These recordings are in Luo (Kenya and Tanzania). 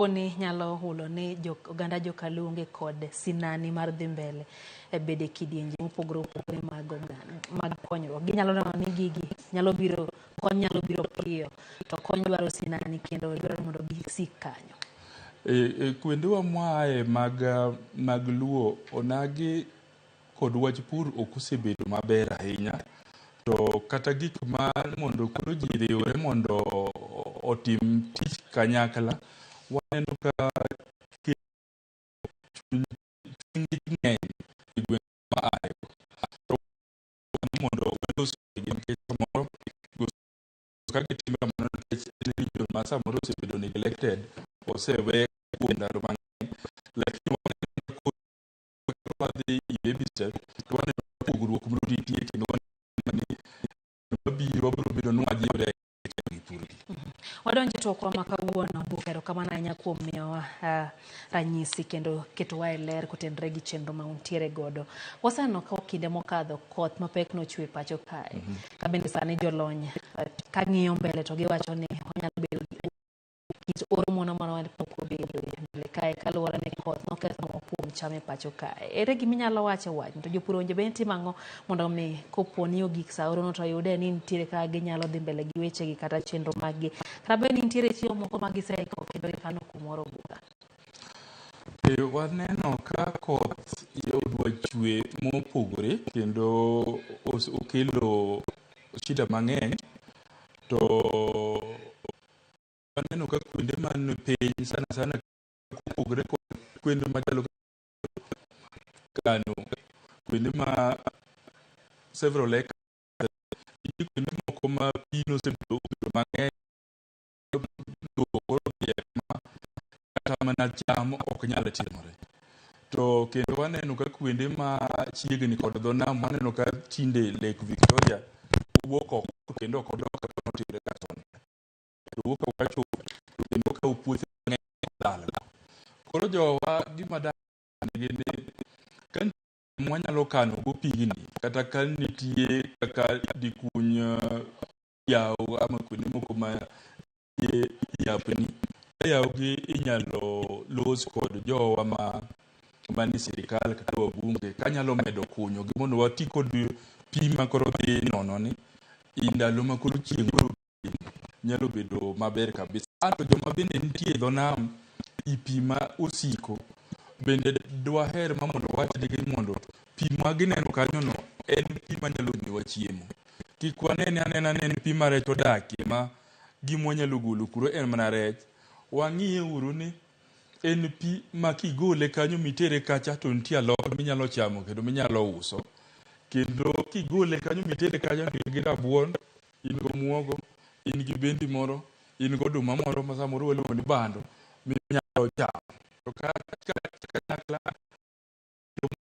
Oni nyalo hulo ni oganda jokalunge kod sinani mar dhi mbele e bede kidienje mopogore opogore mag konyruok. Ginyalo neno ni gigi nyalo biro, kony nyalo biro piyo, to kony dwaro sinani kendo dwaro mondo gisik kanyo. Kwendewa mwae mag luo onagi kod wach pur ok osebedo maber ahinya, to kata gik ma mondo koro ji riwre mondo otim tich kanyakla, waneno ka chuny ng'eny e gwenge ma ayo, to mondo walos gi nikech samoro ka gitimo kamano nikech religion ma samoro osebedo neglected osewe kuom ndalo mang'eny, lakini waneno ka wadhi i baby step to waneno pogruok biro nitie kendo waneno ni wabiro bedo ni wajiwre gi purgi. Wadonje twakwa ma kawuono, erokamano ahinya kuom miyowa ranyisi kendo ketowa e ler kotenore gi chenro ma untiere godo. Waseneno ka kinde mokadho koth mapek nochwe pacho kae. Ka bende sani jolony ka ng'iyo mbele to giwacho ni onyalo bedo kit oro moro ma pok obedo mbele kae kaluwore ni koth noketho kuom cham e pacho kae. Ere giminyalo wacho wach to jopur owinjo bed ni timo ang'o mondo mi kopo ni ogik sa orono to yude ni nitiere ka ginyalo dhi mbele gi wechegi kata chenro maggi, kata bed ni nitiere chiemo moko ma giseiko kendo gikano kumoro buta. Waneno ka koth odwa chwe mopogore kendo okelo shida mang'eny, to waneno ka kuonde man piny sana kopogore kod kuonde machalo Kano, kuonde ma several acres, kuonde moko ma pi nosebedo mang'eny, kata mana cham ok nyal timore. To kendo waneno ka kuonde ma chiegni kod dho nam, waneno ka tinde Lake Victoria wuok oko kendo ok odok kaka notimre chon. Wuok oko kendo ka puothe mang'eny dala. Koro jowa gima dang'e ni ka wanyalo kano go pigni, kata ka nitie kaka dikuny yawo ama kuonde moko ma yapni, yawo gi inyalo los kod jowa mani sirikal kata wabunge kanyalo medo kunyo gi mondo wati kod pi ma koro dhi nono ni ndalo ma koro chieng' nyalo bedo maber kabisa. To joma bende nitie dho nam, i pi ma osiko bende dwaher ma mondo wachnegi mondo pi ma gineno kanyono en pi manyalo miyowa chiemo. Kik wanene anena ni en pi ma rech odakie ma gimwanyalo golo kuro en mana rech. Wang'iye uru ni en pi ma kigole kanyo mitere kacha to nitie alot minyalo chamo kendo minyalo uso. Kendo kigole kanyo mitere kacha in gi rabuon, in gi muogo, in gi bendi moro, in gi oduma moro ma samoro waluongo ni bando minyalo chamo. To kanyakla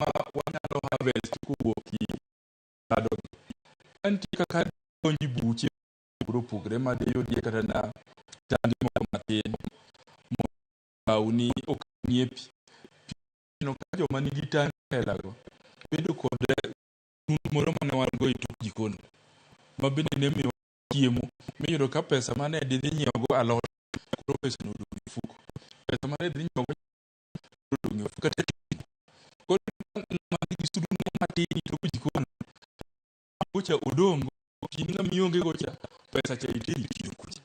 ma wanyalo harvest kowuok kado. Nitie kaka donji buche opogore ma diyudie kata na tangi moko matin mauni ok ng'iepi. No ka joma nigi tangi helago bedo kod nundu moro mane wan go e tok jikon ma bende ne miyo chiemo, miyudo ka pesa mane didhi nyiewo go alot koro pesa no odong' e fuko. Pesa mane didhi nyiewo go odong' e fuko kata koro ma nigi suduno matin e tok jikon kucha odong' pinga mionge gocha pesa cha iteri chiro kucha.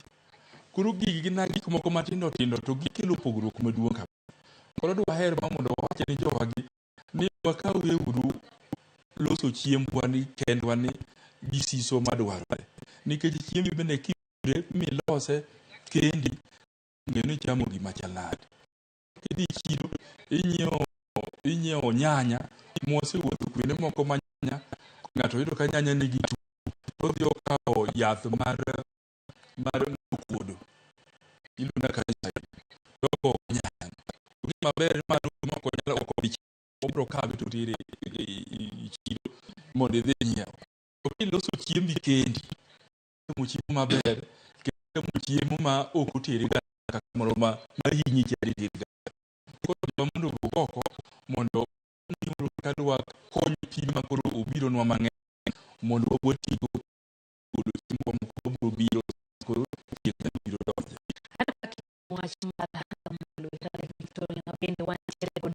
Koro gigi gin gik moko matindo tindo to gikelo pogruok maduong' kabisa. Koro dwaher ma mondo wawache ni jowagi ni wakawe uru loso chiembwa ni kendwa ni gi siso madwarore, nikech chiembi bende kiyude milose kendi ngeni chamo gima chal nade. Kidhi chiro inyiewo nyanya mosewuotho kuonde moko ma nyanya ng'ato yudo ka nyanya nigi tuo, odhi okawo yath mar kuodo iluongo ka to nyanya gima ber ma ok nyalo obro kabe to tire i chiro mondo idhi nyiewo. To kiloso chiembi kendi, chiemo maber kendo chiemo ma ok oteri kaka moro ma hinyi chari ga. Koro mondo oko mondo niuru kadwa konyo pi ma koro obiro nwa mang'eny mondo watigo kudo chiemo moko biro koro chieng' biro donjo. Wach mar bende wantiere kod